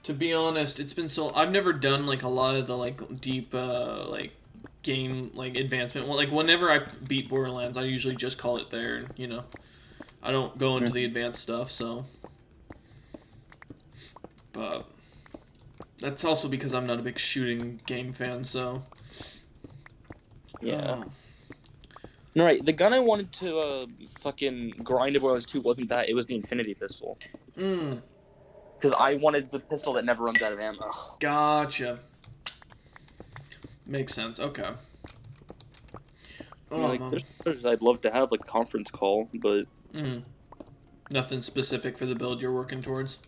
To be honest, it's been so. I've never done like a lot of the like deep like game like advancement. Well, like whenever I beat Borderlands, I usually just call it there. And, I don't go into the Mhm. advanced stuff. So, but that's also because I'm not a big shooting game fan. So, Yeah. oh, All right, the gun I wanted to fucking grind when I was 2 wasn't that. It was the Infinity pistol. mm, Because I wanted the pistol that never runs out of ammo. gotcha. Makes sense. Okay. Yeah, Oh, like there's others I'd love to have like conference call, but mm, nothing specific for the build you're working towards.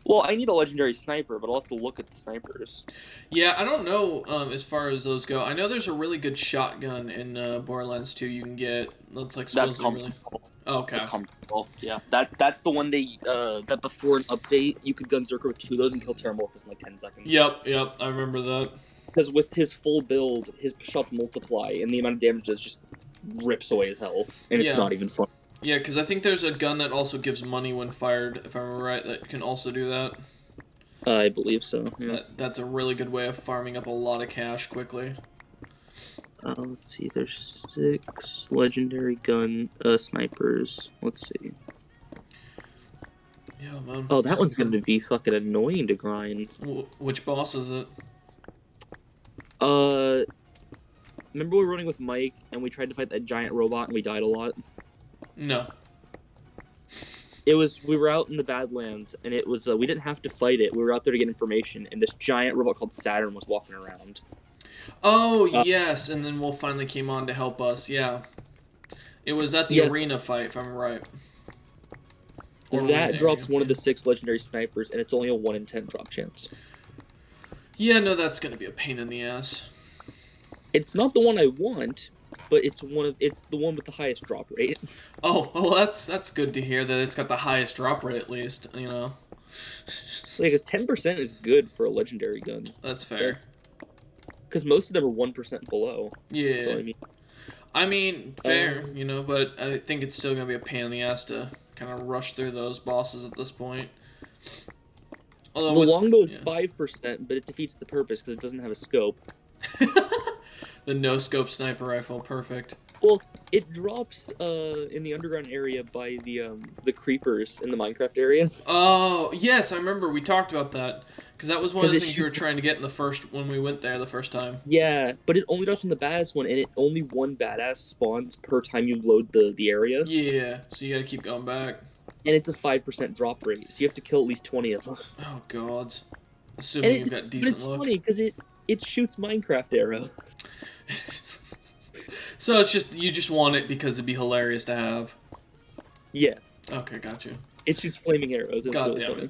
well, I need a legendary sniper, but I'll have to look at the snipers. Yeah, I don't know as far as those go. I know there's a really good shotgun in Borderlands 2 you can get. That's like That's supposedly really. conference call. Okay. That's conference call. Yeah, that's the one that before an update you could gun Zerker with 2 of those and kill Terramorphous in like 10 seconds. Yep, I remember that. Because with his full build, his shots multiply, and the amount of damage does just rips away his health, and it's Yeah. not even fun. Yeah, because I think there's a gun that also gives money when fired, if I remember right, that can also do that. I believe so. Yeah. That's a really good way of farming up a lot of cash quickly. Let's see. There's 6 legendary gun snipers. Let's see. Yeah, man. Oh, that one's gonna be fucking annoying to grind. Which boss is it? Uh, remember we were running with Mike and we tried to fight that giant robot and we died a lot. No. We were out in the Badlands and it was we didn't have to fight it. We were out there to get information and this giant robot called Saturn was walking around. Oh, Uh, yes, and then Wolf finally came on to help us, yeah. It was at the yes, arena fight, if I'm right. Or that arena drops area, one yeah. of the 6 legendary snipers and it's only a 1 in 10 drop chance. Yeah, no, that's gonna be a pain in the ass. It's not the one I want, but it's the one with the highest drop rate. Oh, that's good to hear that it's got the highest drop rate at least. Like 10% is good for a legendary gun. That's fair. Because most of them are 1% below. Yeah. So I mean, Fair, but I think it's still gonna be a pain in the ass to kind of rush through those bosses at this point. Although, the longbow is yeah. 5%, but it defeats the purpose because it doesn't have a scope. The no scope sniper rifle, perfect. Well, it drops in the underground area by the creepers in the Minecraft area. Oh yes, I remember we talked about that because that was one of 'Cause the it things you were trying to get in the first when we went there the first time. Yeah, but it only drops from the badass one, and it only one badass spawns per time you load the area. Yeah, so you gotta keep going back. And it's a 5% drop rate, so you have to kill at least 20 of them. Oh god, assuming you've got But decent it's luck. funny because it shoots Minecraft arrow. So it's just you just want it because it'd be hilarious to have. Yeah, Okay, got you. it shoots flaming arrows. It's God really damn funny.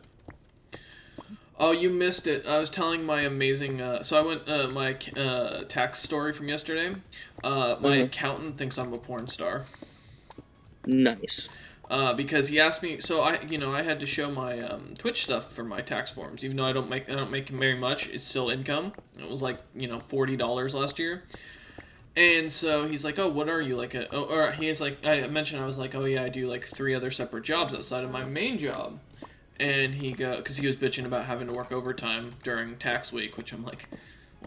it. Oh, you missed it. I was telling my amazing. So I went my tax story from yesterday. My accountant thinks I'm a porn star. Nice. Because he asked me. So I had to show my Twitch stuff for my tax forms, even though I don't make very much. It's still income. It was like $40 last year. And so he's like, oh, what are you like? Or he's like, I mentioned I was like, oh yeah, I do like 3 other separate jobs outside of my main job. And because he was bitching about having to work overtime during tax week, which I'm like,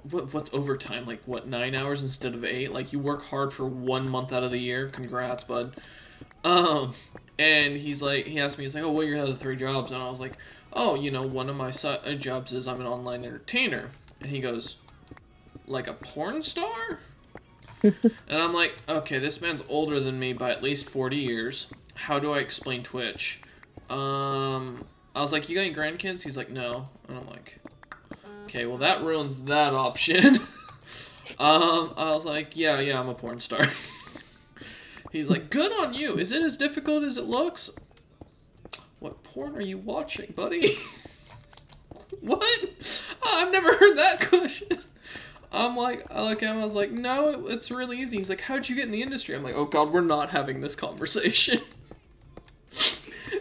what's overtime? Like what, 9 hours instead of 8? Like you work hard for 1 month out of the year. Congrats, bud. And he asked me, he's like, oh, what are your other 3 jobs? And I was like, oh, one of my jobs is I'm an online entertainer. And he goes, like a porn star? And I'm like, okay, this man's older than me by at least 40 years. How do I explain Twitch? I was like, you got any grandkids? He's like, no. And I'm like, okay, well that ruins that option. I was like, yeah, I'm a porn star. He's like, good on you. Is it as difficult as it looks? What porn are you watching, buddy? What? I've never heard that question. I look at him, I was like, no, it's really easy. He's like, how'd you get in the industry? I'm like, oh god, we're not having this conversation.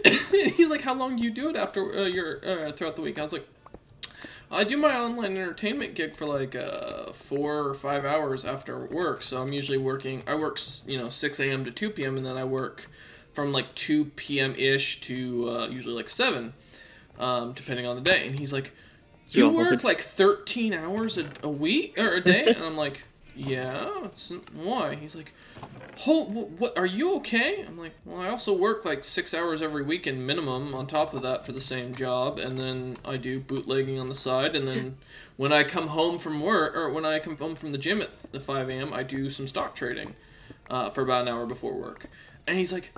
And he's like, how long do you do it after throughout the week? I was like, I do my online entertainment gig for like 4 or 5 hours after work. So I'm usually I work 6 a.m. to 2 p.m. and then I work from like 2 p.m. ish to usually like 7. depending on the day. And he's like, you work like 13 hours a week or a day? And I'm like, yeah. Why? He's like, what? Are you okay? I'm like, well, I also work like 6 hours every weekend minimum on top of that for the same job, and then I do bootlegging on the side, and then when I come home from work or when I come home from the gym at the 5 a.m., I do some stock trading for about an hour before work. And he's like,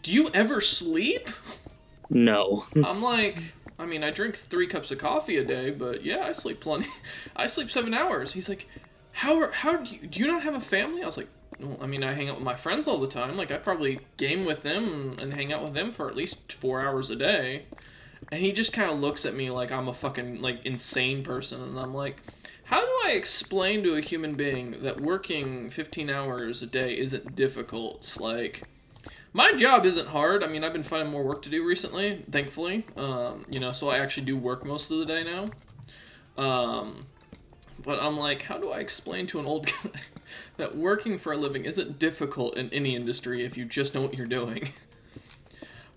do you ever sleep? No. I'm like, I mean, I drink 3 cups of coffee a day, but yeah, I sleep plenty. I sleep 7 hours. He's like, how do you not have a family? I was like, well, I mean, I hang out with my friends all the time. Like, I probably game with them and hang out with them for at least 4 hours a day. And he just kind of looks at me like I'm a fucking, like, insane person. And I'm like, how do I explain to a human being that working 15 hours a day isn't difficult? Like, my job isn't hard. I mean, I've been finding more work to do recently, thankfully. So I actually do work most of the day now. But I'm like, how do I explain to an old guy that working for a living isn't difficult in any industry if you just know what you're doing?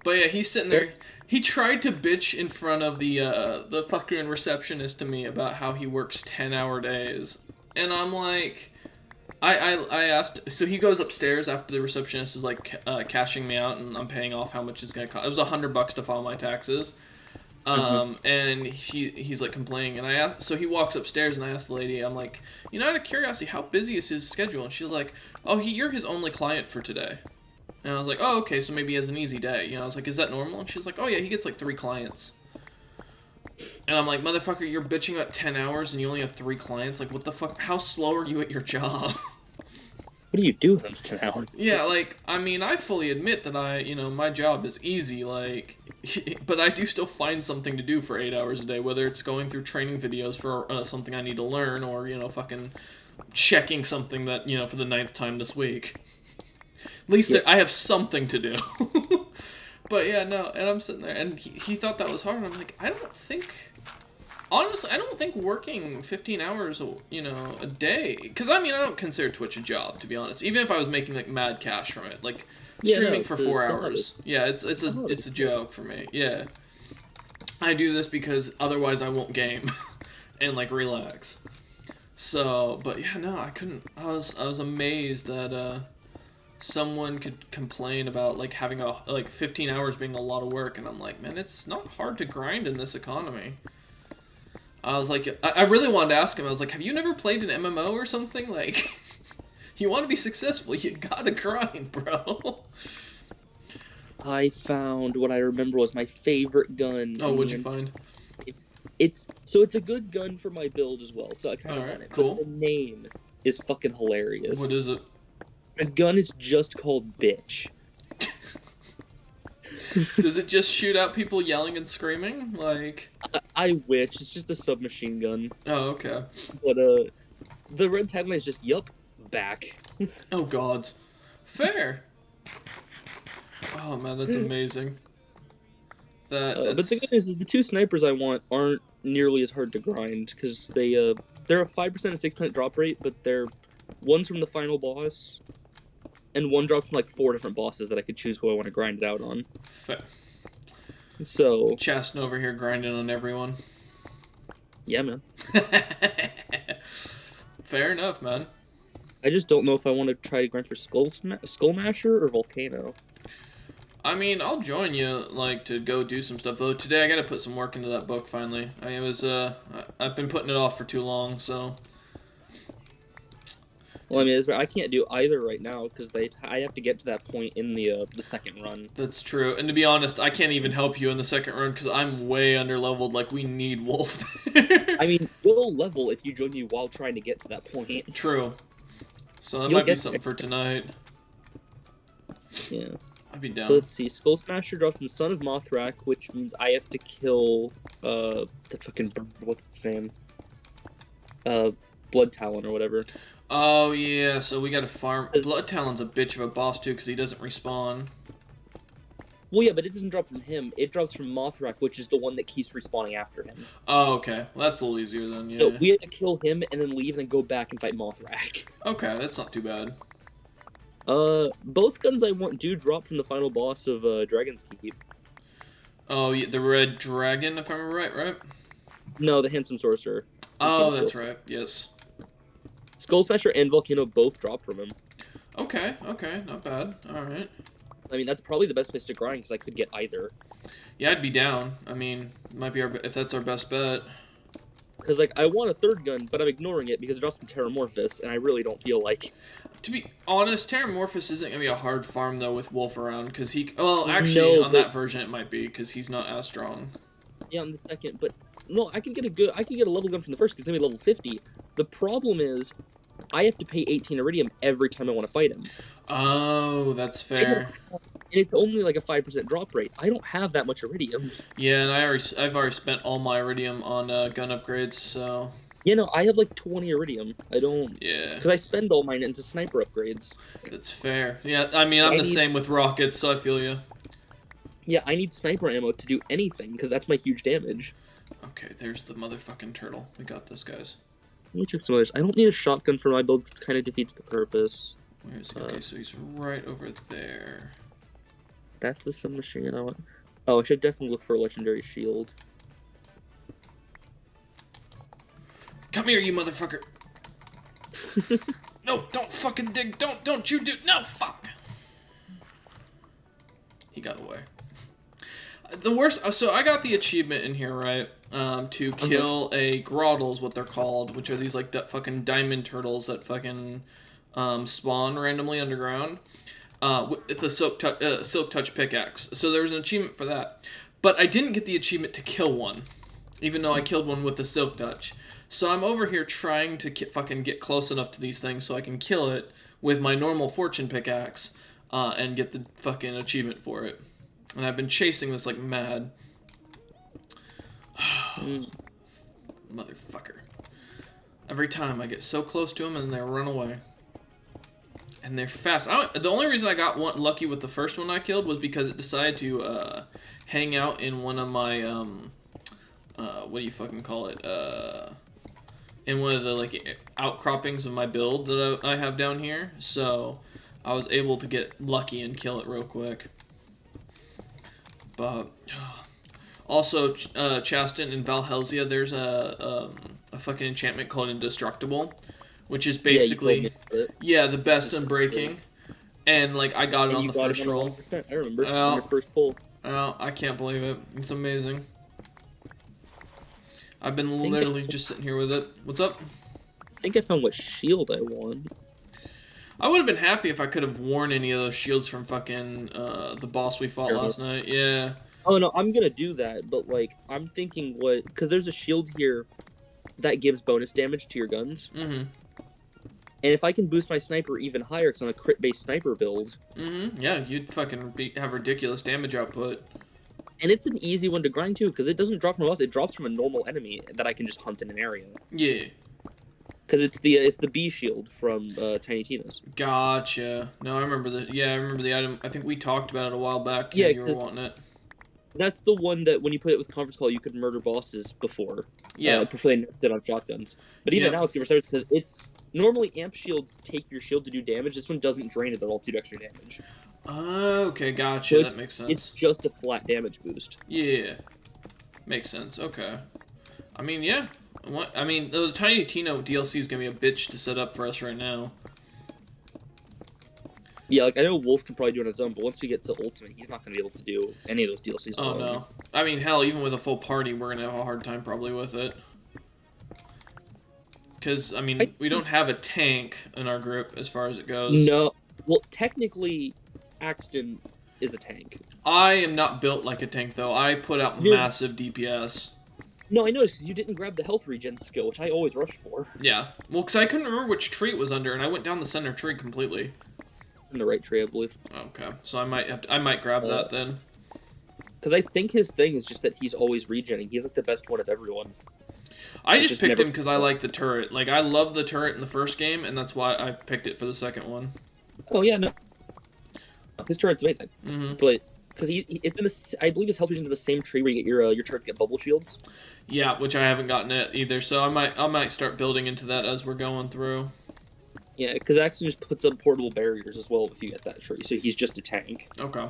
But yeah, he's sitting there. He tried to bitch in front of the fucking receptionist to me about how he works 10-hour days. And I'm like, I asked, so he goes upstairs after the receptionist is like cashing me out, and I'm paying off how much it's gonna cost. It was $100 to file my taxes. And he's like complaining, and I asked, so he walks upstairs, and I asked the lady, I'm like, out of curiosity, how busy is his schedule? And she's like, oh, you're his only client for today. And I was like, oh, okay, so maybe he has an easy day. I was like, is that normal? And she's like, oh yeah, he gets like 3 clients. And I'm like, motherfucker, you're bitching about 10 hours and you only have 3 clients? Like, what the fuck? How slow are you at your job? What do you do those 10 hours? Yeah, like, I mean, I fully admit that my job is easy, like, but I do still find something to do for 8 hours a day, whether it's going through training videos for something I need to learn, or, fucking checking something that, for the 9th time this week. At least I have something to do. But yeah, no, and I'm sitting there, and he thought that was hard, and I'm like, honestly, I don't think working 15 hours, a day, because, I mean, I don't consider Twitch a job, to be honest, even if I was making, like, mad cash from it, like, streaming for 4 hours. Yeah, it's a joke for me, yeah. I do this because otherwise I won't game and, like, relax. So, but yeah, no, I was amazed that, someone could complain about like having 15 hours being a lot of work, and I'm like, man, it's not hard to grind in this economy. I was like, I really wanted to ask him, I was like, have you never played an MMO or something? Like, you want to be successful, you gotta grind, bro. I found what I remember was my favorite gun. Oh, what'd you find? It's a good gun for my build as well, so I kind of want it. Cool. But the name is fucking hilarious. What is it? The gun is just called Bitch. Does it just shoot out people yelling and screaming? Like, I wish. It's just a submachine gun. oh, okay. But the red tagline is just yup, back. Oh god. Fair. Oh man, that's amazing. But the thing is the 2 snipers I want aren't nearly as hard to grind, because they're a 5% and 6% drop rate, but one's from the final boss, and one drops from like 4 different bosses that I could choose who I want to grind it out on. Fair. So Chastin over here grinding on everyone. Yeah, man. Fair enough, man. I just don't know if I want to try to grind for Skullmasher or Volcano. I mean, I'll join you, like, to go do some stuff, though. Today I gotta put some work into that book, finally. I've been putting it off for too long, so... Well, I mean, I can't do either right now, because I have to get to that point in the second run. That's true, and to be honest, I can't even help you in the second run, because I'm way under-leveled, like, we need Wolf. I mean, we'll level if you join me while trying to get to that point. True. So that might be something for tonight. Yeah. I'd be down. Let's see. Skull Smasher drops from Son of Mothrak, which means I have to kill the fucking what's its name? Blood Talon or whatever. Oh yeah, so we gotta farm. Blood Talon's a bitch of a boss too, because he doesn't respawn. Well, yeah, but it doesn't drop from him. It drops from Mothrak, which is the one that keeps respawning after him. Oh, okay. Well, that's a little easier then, yeah. So we have to kill him and then leave and then go back and fight Mothrak. Okay, that's not too bad. Both guns I want do drop from the final boss of Dragon's Keep. Oh, yeah, the red dragon, if I remember right? No, the handsome sorcerer. Oh, that's right. Yes. Skull Smasher and Volcano both drop from him. Okay, not bad. All right. I mean, that's probably the best place to grind because I could get either. Yeah, I'd be down. I mean, might be if that's our best bet. Because, like, I want a third gun, but I'm ignoring it because it drops from Terramorphous, and I really don't feel like... To be honest, Terramorphous isn't going to be a hard farm, though, with Wolf around, because he... Well, actually, on that version it might be, because he's not as strong. Yeah, on the second, but... No, I can get a level gun from the first, because it's going to be level 50. The problem is, I have to pay 18 Iridium every time I want to fight him. Oh, that's fair. And it's only like a 5% drop rate. I don't have that much Iridium. Yeah, and I've already spent all my Iridium on gun upgrades, so... You know, I have like 20 Iridium. I don't... Yeah. Because I spend all mine into sniper upgrades. That's fair. Yeah, I mean, I'm the same with rockets, so I feel you. Yeah, I need sniper ammo to do anything, because that's my huge damage. Okay, there's the motherfucking turtle. We got this, guys. Let me check some others. I don't need a shotgun for my build, because it kind of defeats the purpose. Where is he? Okay, so he's right over there. That's the submachine I want. Oh, I should definitely look for a legendary shield. Come here, you motherfucker. No, don't fucking dig. Don't you do. No, fuck. He got away. The worst. So I got the achievement in here, right? To kill a Groddle is what they're called, which are these like fucking diamond turtles that fucking spawn randomly underground. With the silk touch pickaxe. So there was an achievement for that, but I didn't get the achievement to kill one, even though I killed one with the silk touch. So I'm over here trying to fucking get close enough to these things so I can kill it with my normal fortune pickaxe, and get the fucking achievement for it. And I've been chasing this like mad. Motherfucker. Every time I get so close to them and they run away. And they're fast. The only reason I got lucky with the first one I killed was because it decided to hang out in one of my, what do you fucking call it? In one of the like outcroppings of my build that I have down here. So I was able to get lucky and kill it real quick. But also, Chaston in Valhelsia, there's a fucking enchantment called Indestructible, which is basically the best Unbreaking. And like I got it on the first roll. I remember on your first pull. Oh, I can't believe it. It's amazing. I've been literally just sitting here with it. What's up? I think I found what shield I want. I would have been happy if I could have worn any of those shields from fucking the boss we fought last night. Yeah. Oh no, I'm gonna do that, but like I'm thinking because there's a shield here that gives bonus damage to your guns. Mm-hmm. And if I can boost my sniper even higher, because I'm a crit-based sniper build. Mm-hmm. Yeah, you'd fucking have ridiculous damage output. And it's an easy one to grind too, because it doesn't drop from a boss; it drops from a normal enemy that I can just hunt in an area. Yeah. Because it's the bee shield from Tiny Tina's. Gotcha. No, I remember the. Yeah, I remember the item. I think we talked about it a while back. Yeah, you were wanting it. That's the one that when you put it with conference call, you could murder bosses before. Yeah. Before they did on shotguns. But even now it's good for service because it's normally amp shields take your shield to do damage. This one doesn't drain it at all to do extra damage. Okay, gotcha. So that makes sense. It's just a flat damage boost. Yeah. Makes sense. Okay. I mean, yeah. I mean, the Tiny Tina DLC is going to be a bitch to set up for us right now. Yeah, like, I know Wolf can probably do it on his own, but once we get to Ultimate, he's not going to be able to do any of those DLCs. Oh, no. I mean, hell, even with a full party, we're going to have a hard time probably with it. Because, I mean, we don't have a tank in our group as far as it goes. No. Well, technically, Axton is a tank. I am not built like a tank, though. I put out massive DPS. No, I noticed, because you didn't grab the health regen skill, which I always rush for. Yeah. Well, because I couldn't remember which tree it was under, and I went down the center tree completely. In the right tree, I believe. Okay. So I might grab that, then. Because I think his thing is just that he's always regenning. He's, like, the best one of everyone. I just picked him because I like the turret. Like, I love the turret in the first game, and that's why I picked it for the second one. Oh, yeah, no. His turret's amazing. Mm-hmm. But, because it's in the, I believe his health regen's in the same tree where you get your turret to get bubble shields. Yeah, which I haven't gotten it either, so I might start building into that as we're going through. Yeah, because Axton just puts up portable barriers as well if you get that tree, so he's just a tank. Okay.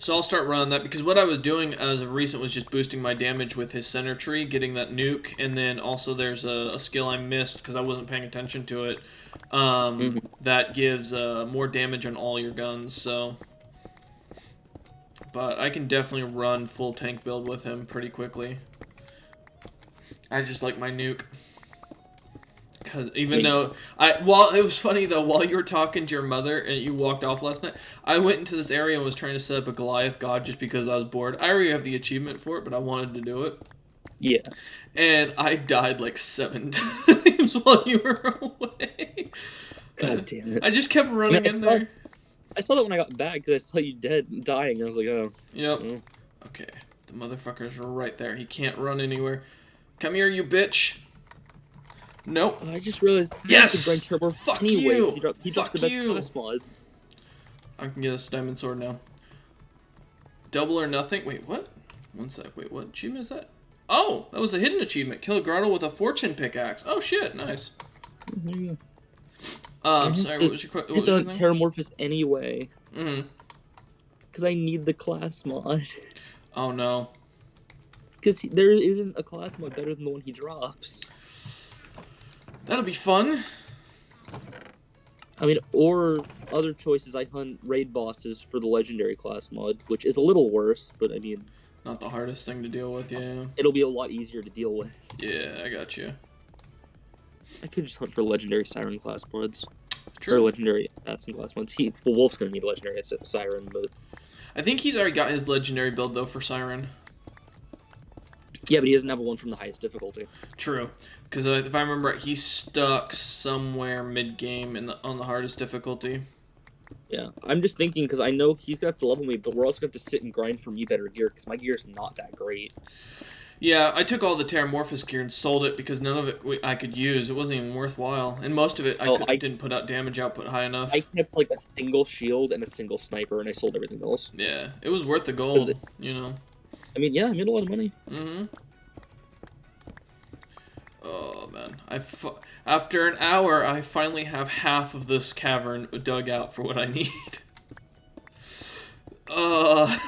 So I'll start running that because what I was doing as of recent was just boosting my damage with his center tree, getting that nuke, and then also there's a skill I missed because I wasn't paying attention to it. That gives more damage on all your guns. So, but I can definitely run full tank build with him pretty quickly. I just like my nuke. Because even though well, it was funny though. While you were talking to your mother and you walked off last night, I went into this area and was trying to set up a Goliath god just because I was bored. I already have the achievement for it, but I wanted to do it. Yeah. And I died like 7 times while you were away. God damn it! I just kept running in there. I saw that when I got back because I saw you dying. I was like, oh. Yep. Okay. The motherfucker's right there. He can't run anywhere. Come here, you bitch. Nope. I just realized. Yes. Fuck you. He drops the best class mods. I can get a diamond sword now. Double or nothing. Wait, what? One sec. Wait, what achievement is that? Oh, that was a hidden achievement. Kill a grotto with a fortune pickaxe. Oh shit, nice. Sorry, what was your question? I don't Terramorphous anyway. Mm-hmm. Because I need the class mod. Oh no. Because there isn't a class mod better than the one he drops. That'll be fun. I mean, or other choices, I hunt raid bosses for the legendary class mod, which is a little worse, but I mean... Not the hardest thing to deal with, yeah. It'll be a lot easier to deal with. Yeah, I got you. I could just hunt for legendary Siren class mods. True. Or legendary assassin class mods. Well, Wolf's gonna need legendary Siren, but... I think he's already got his legendary build, though, for Siren. Yeah, but he doesn't have one from the highest difficulty. True. Because if I remember right, he's stuck somewhere mid-game on the hardest difficulty. Yeah, I'm just thinking, because I know he's going to have to level me, but we're also going to have to sit and grind for me better gear, because my gear's not that great. Yeah, I took all the Terramorphous gear and sold it because none of it I could use. It wasn't even worthwhile. And most of it I didn't put out damage output high enough. I kept like a single shield and a single sniper, and I sold everything else. Yeah, it was worth the gold, you know. I mean, yeah, I made a lot of money. Mm-hmm. Oh, man. After an hour, I finally have half of this cavern dug out for what I need. I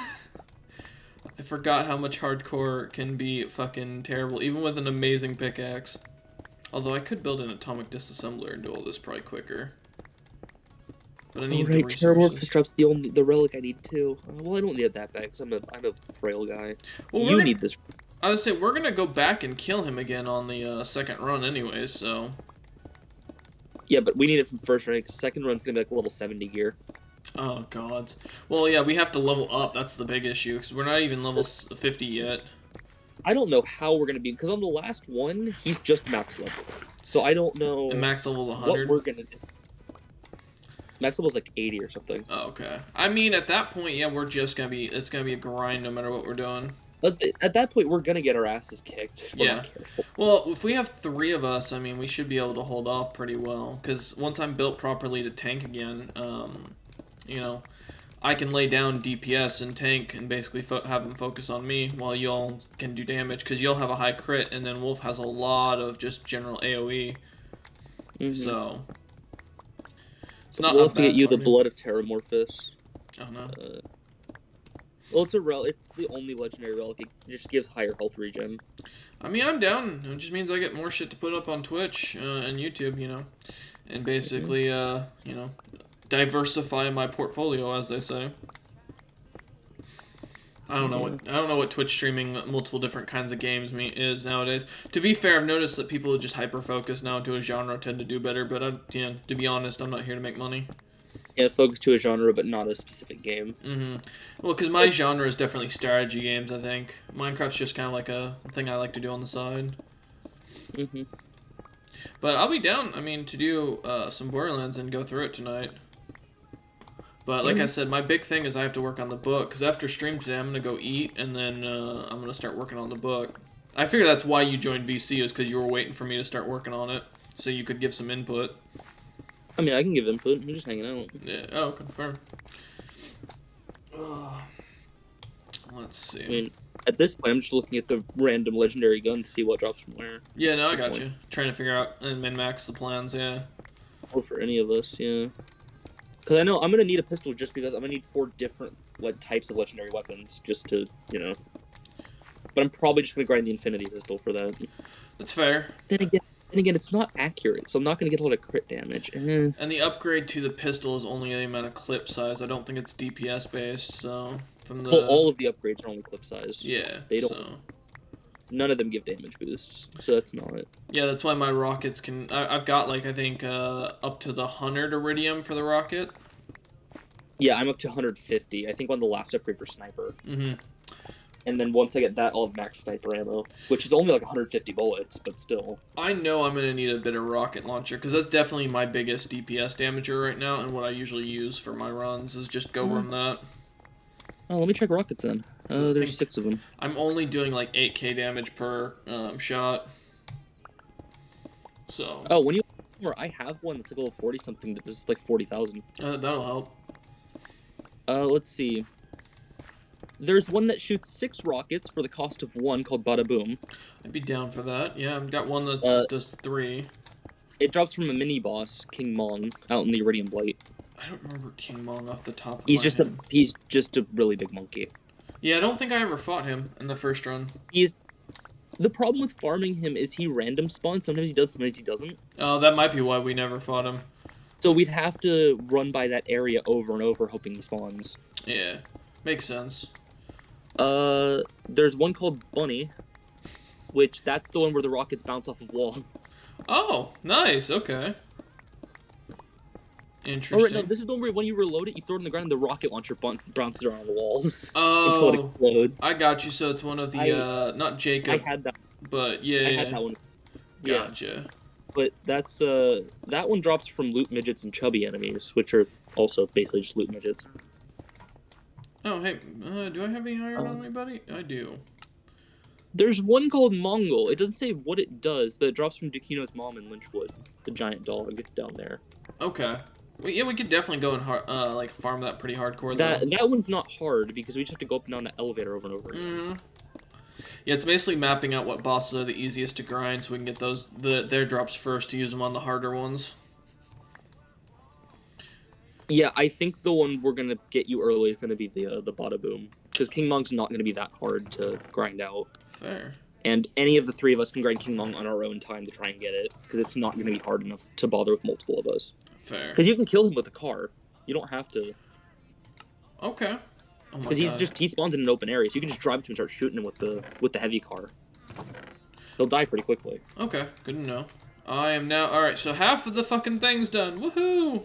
forgot how much hardcore can be fucking terrible, even with an amazing pickaxe. Although I could build an atomic disassembler and do all this probably quicker. But I need the resources. Terramorphous drops the relic I need too. Well, I don't need it that bad because I'm a frail guy. Well, you need this. I would say we're gonna go back and kill him again on the second run, anyways. So. Yeah, but we need it from first run because second run's gonna be like level 70 gear. Oh god. Well, yeah, we have to level up. That's the big issue because we're not even level 50 yet. I don't know how we're gonna be because on the last one he's just max level, so I don't know. And max level 100. What we're gonna do. Max level's like 80 or something. Oh, okay. I mean, at that point, yeah, we're just gonna be. It's gonna be a grind no matter what we're doing. At that point, we're gonna get our asses kicked. If we're not careful. Well, if we have 3 of us, I mean, we should be able to hold off pretty well. Because once I'm built properly to tank again, you know, I can lay down DPS and tank and basically have them focus on me while y'all can do damage. Because you'll have a high crit, and then Wolf has a lot of just general AoE. So it's not. We'll have to get you the blood of Terramorphous. Oh no. Well, it's the only legendary relic. It just gives higher health regen. I mean, I'm down. It just means I get more shit to put up on Twitch and YouTube, you know, and basically, you know, diversify my portfolio, as they say. I don't know what Twitch streaming multiple different kinds of games is nowadays. To be fair, I've noticed that people who just hyper focus now to a genre tend to do better. But you know, to be honest, I'm not here to make money. Yeah, focus to a genre, but not a specific game. Well, because my genre is definitely strategy games, I think. Minecraft's just kind of like a thing I like to do on the side. But I'll be down, I mean, to do some Borderlands and go through it tonight. But like I said, my big thing is I have to work on the book. Because after stream today, I'm going to go eat, and then I'm going to start working on the book. I figure that's why you joined VC, is because you were waiting for me to start working on it. So you could give some input. I mean, I can give input. I'm just hanging out. Yeah. Oh, confirm. Let's see. I mean, at this point, I'm just looking at the random legendary guns to see what drops from where. Yeah, no, I got you. Trying to figure out and min-max the plans, yeah. Or for any of us, yeah. Because I know I'm going to need a pistol just because I'm going to need 4 different types of legendary weapons just to, you know. But I'm probably just gonna grind the Infinity Pistol for that. That's fair. Then again, it's not accurate, so I'm not gonna get a lot of crit damage. And the upgrade to the pistol is only the amount of clip size. I don't think it's DPS based, so from the Well, all of the upgrades are only clip size. yeah, They don't. So. None of them give damage boosts, so that's not it. Yeah, that's why my rockets can. I've got like I think up to the 100 iridium for the rocket. Yeah, I'm up to 150. I think on the last upgrade for sniper. Mm-hmm. And then once I get that, I'll have max sniper ammo, which is only like 150 bullets, but still. I know I'm gonna need a bit of rocket launcher because that's definitely my biggest DPS damager right now, and what I usually use for my runs is just go run that. Oh, let me check rockets then. There's 6 of them. I'm only doing like 8k damage per shot. So. Oh, when you I have one that's like a little 40 something that does like 40,000. That'll help. Let's see. There's one that shoots 6 rockets for the cost of 1 called Bada Boom. I'd be down for that. Yeah, I've got one that does 3. It drops from a mini boss, King Mong, out in the Iridium Blight. I don't remember King Mong off the top of He's my head. he's just a really big monkey. Yeah, I don't think I ever fought him in the first run. The problem with farming him is he random spawns. Sometimes he does, sometimes he doesn't. Oh, that might be why we never fought him. So we'd have to run by that area over and over, hoping he spawns. Yeah, makes sense. There's one called Bunny, which that's the one where the rockets bounce off of wall. Oh, nice. Okay. Interesting. Oh, right, no, this is the one where when you reload it, you throw it in the ground, and the rocket launcher bounces around the walls Oh, until it explodes. I got you. So it's one of the not Jacob. I had that. But yeah, I had that one. Yeah, gotcha. but that's that one drops from loot midgets and chubby enemies, which are also basically just loot midgets. Oh, hey, do I have any iron on me, buddy? I do. There's one called Mongol. It doesn't say what it does, but it drops from Dukino's mom in Lynchwood, the giant dog down there. Okay. Well, yeah, we could definitely go and like farm that pretty hardcore. Though. That one's not hard because we just have to go up and down the elevator over and over again. Mm-hmm. Yeah, it's basically mapping out what bosses are the easiest to grind, so we can get their drops first to use them on the harder ones. Yeah, I think the one we're gonna get you early is gonna be the Bada Boom, because King Mong's not gonna be that hard to grind out. Fair. And any of the 3 of us can grind King Mong on our own time to try and get it, because it's not gonna be hard enough to bother with multiple of us. Fair. Because you can kill him with a car. You don't have to. Okay. Oh Because he spawns in an open area, so you can just drive to him and start shooting him with the heavy car. He'll die pretty quickly. Okay, good to know. I am now alright, so half of the fucking thing's done. Woohoo!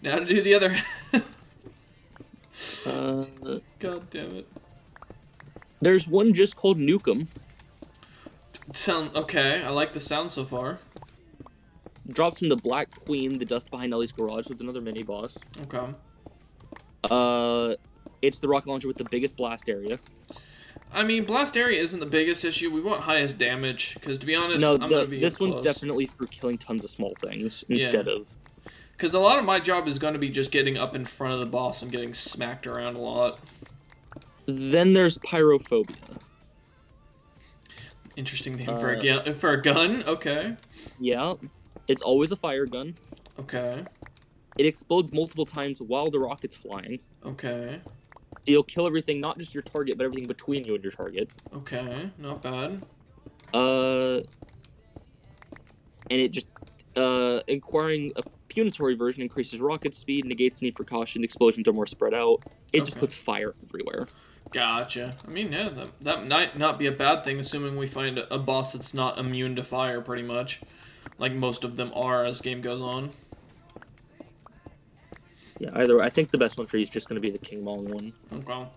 Now to do the other God damn it. There's one just called Nukem. Okay, I like the sound so far. Drops from the Black Queen, the Dust Behind Ellie's Garage, with another mini boss. Okay. It's the rocket launcher with the biggest blast area. I mean, blast area isn't the biggest issue. We want highest damage, because to be honest, No, I'm gonna be this close. one's definitely for killing tons of small things instead of. Because a lot of my job is going to be just getting up in front of the boss and getting smacked around a lot. Then there's Pyrophobia. Interesting name for a gun. Okay. Yeah, it's always a fire gun. Okay. It explodes multiple times while the rocket's flying. Okay. So you'll kill everything, not just your target, but everything between you and your target. Okay, not bad. And it just, acquiring a punitory version increases rocket speed, negates need for caution, explosions are more spread out. It just puts fire everywhere. Gotcha. I mean, yeah, that might not be a bad thing, assuming we find a boss that's not immune to fire, pretty much. Like most of them are as game goes on. Yeah, either way, I think the best one for you is just going to be the King Mong one. Okay.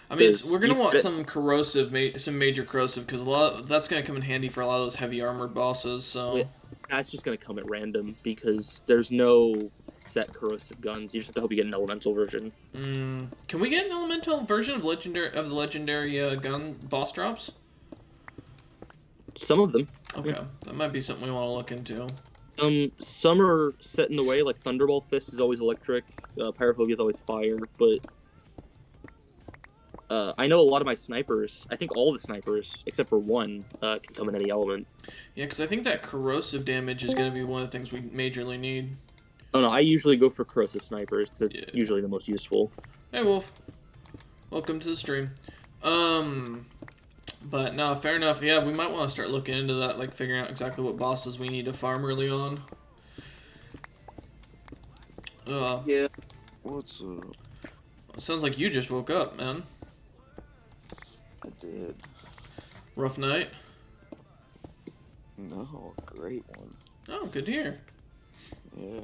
I mean, we're gonna want some corrosive, some major corrosive, because that's gonna come in handy for a lot of those heavy armored bosses. So that's just gonna come at random because there's no set corrosive guns. You just have to hope you get an elemental version. Can we get an elemental version of the legendary gun boss drops? Some of them. Okay, that might be something we want to look into. Some are set in the way, like Thunderball Fist is always electric, Pyrophobia is always fire, but I know a lot of my snipers, I think all the snipers, except for one, can come in any element. Yeah, because I think that corrosive damage is going to be one of the things we majorly need. Oh no, I usually go for corrosive snipers because it's Yeah. usually the most useful. Hey, Wolf. Welcome to the stream. But no, fair enough. Yeah, we might want to start looking into that, like figuring out exactly what bosses we need to farm early on. Yeah. What's up? Sounds like you just woke up, man. I did. Rough night. No, great one. Oh, good to hear. Yeah.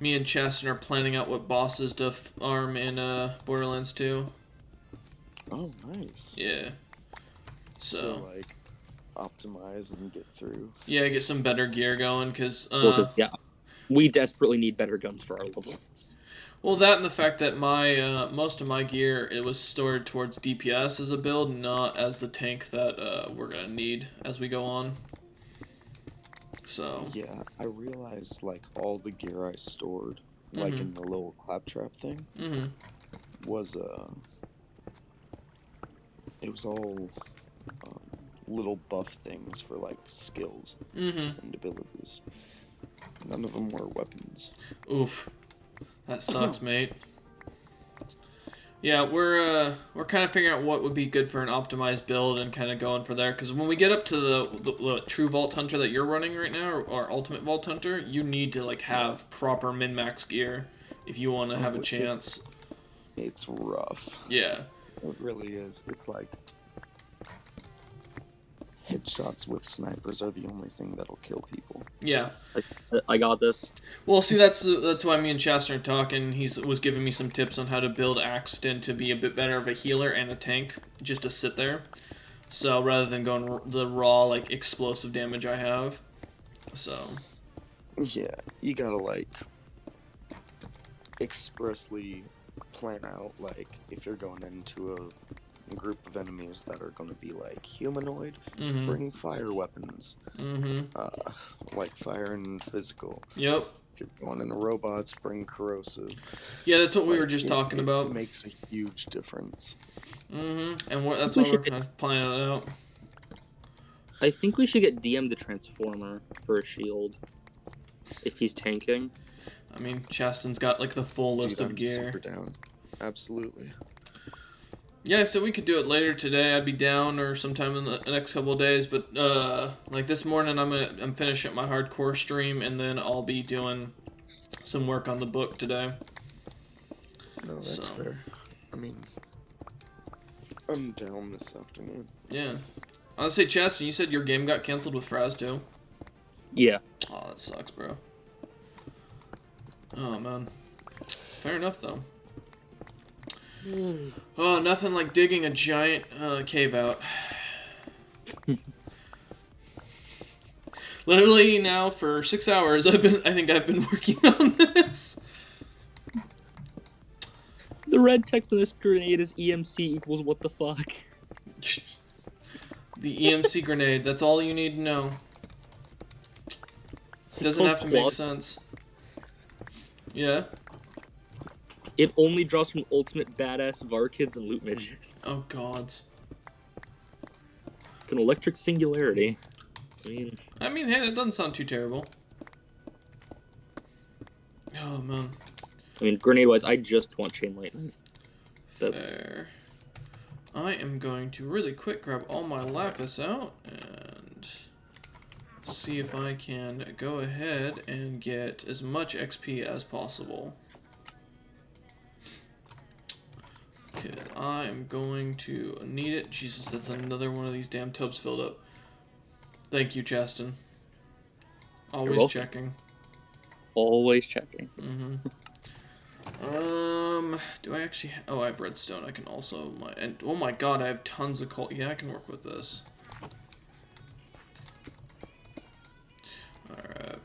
Me and Chaston are planning out what bosses to farm in Borderlands 2. Oh, nice. Yeah. So like, optimize and get through. yeah, get some better gear going, because Yeah, we desperately need better guns for our levels. well, that and the fact that my most of my gear, it was stored towards DPS as a build, not as the tank that we're gonna need as we go on. So Yeah, I realized, like, all the gear I stored, like, in the little claptrap thing, was, it was all little buff things for, like, skills and abilities. None of them were weapons. oof, that sucks, mate. Yeah, we're kind of figuring out what would be good for an optimized build and kind of going for there. Because when we get up to the true Vault Hunter that you're running right now, or Ultimate Vault Hunter, you need to like have proper min-max gear if you want to have a chance. It's rough. Yeah. It really is. It's like headshots with snipers are the only thing that'll kill people. Yeah. I got this. Well, see, that's why me and Chastner are talking. He was giving me some tips on how to build Axton to be a bit better of a healer and a tank, just to sit there. So rather than going the raw like explosive damage I have, so Yeah, you gotta like expressly plan out like if you're going into a group of enemies that are going to be like humanoid, bring fire weapons, like fire and physical. Yep. If you're going into robots, bring corrosive. Yeah, that's what we Like, were just talking about. It makes a huge difference. And that's why we're kind of planning it out. I think we should get DM the Transformer for a shield. If he's tanking. I mean, Chaston's got like the full list of I'm gear. super down. Absolutely. Yeah, so we could do it later today. I'd be down, or sometime in the next couple of days. But like this morning, I'm finishing up my hardcore stream, and then I'll be doing some work on the book today. No, that's fair. I mean, I'm down this afternoon. Yeah. I'll say, Chaston, you said your game got canceled with Fraz too. Yeah. Oh, that sucks, bro. Oh man. Fair enough though. Oh, nothing like digging a giant cave out. Literally now for 6 hours I think I've been working on this. The red text on this grenade is EMC equals what the fuck. The EMC grenade, that's all you need to know. It doesn't have to make sense. Yeah? It only draws from ultimate badass Varkids and loot midgets. Oh gods. It's an electric singularity. I mean, hey, that doesn't sound too terrible. Oh man. I mean, grenade-wise, I just want chain lightning. That's... Fair. I am going to really quick grab all my lapis out and see if I can go ahead and get as much XP as possible. Okay, I am going to need it. Jesus, that's another one of these damn tubs filled up. Thank you, Chaston. Always checking. Always checking. Do I actually... Oh, I have redstone. I can also... And oh my god, I have tons of coal. Yeah, I can work with this. Alright.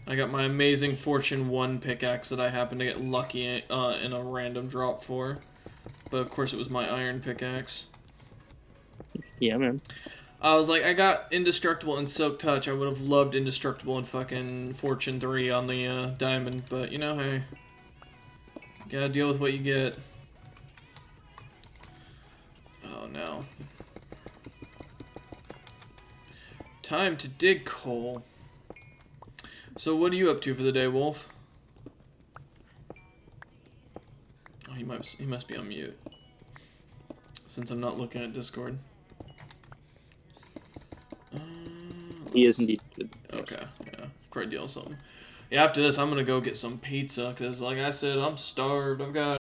I got my amazing Fortune 1 pickaxe that I happened to get lucky in a random drop for. But of course it was my iron pickaxe. Yeah, man. I was like, I got Indestructible and Silk Touch. I would have loved Indestructible and fucking Fortune 3 on the diamond. But, you know, hey. Gotta deal with what you get. Oh, no. Time to dig coal. So what are you up to for the day, Wolf? Oh, he must be on mute. Since I'm not looking at Discord. He is indeed good. Okay, yeah, probably deal something. Yeah, after this, I'm gonna go get some pizza, because like I said, I'm starved. I've got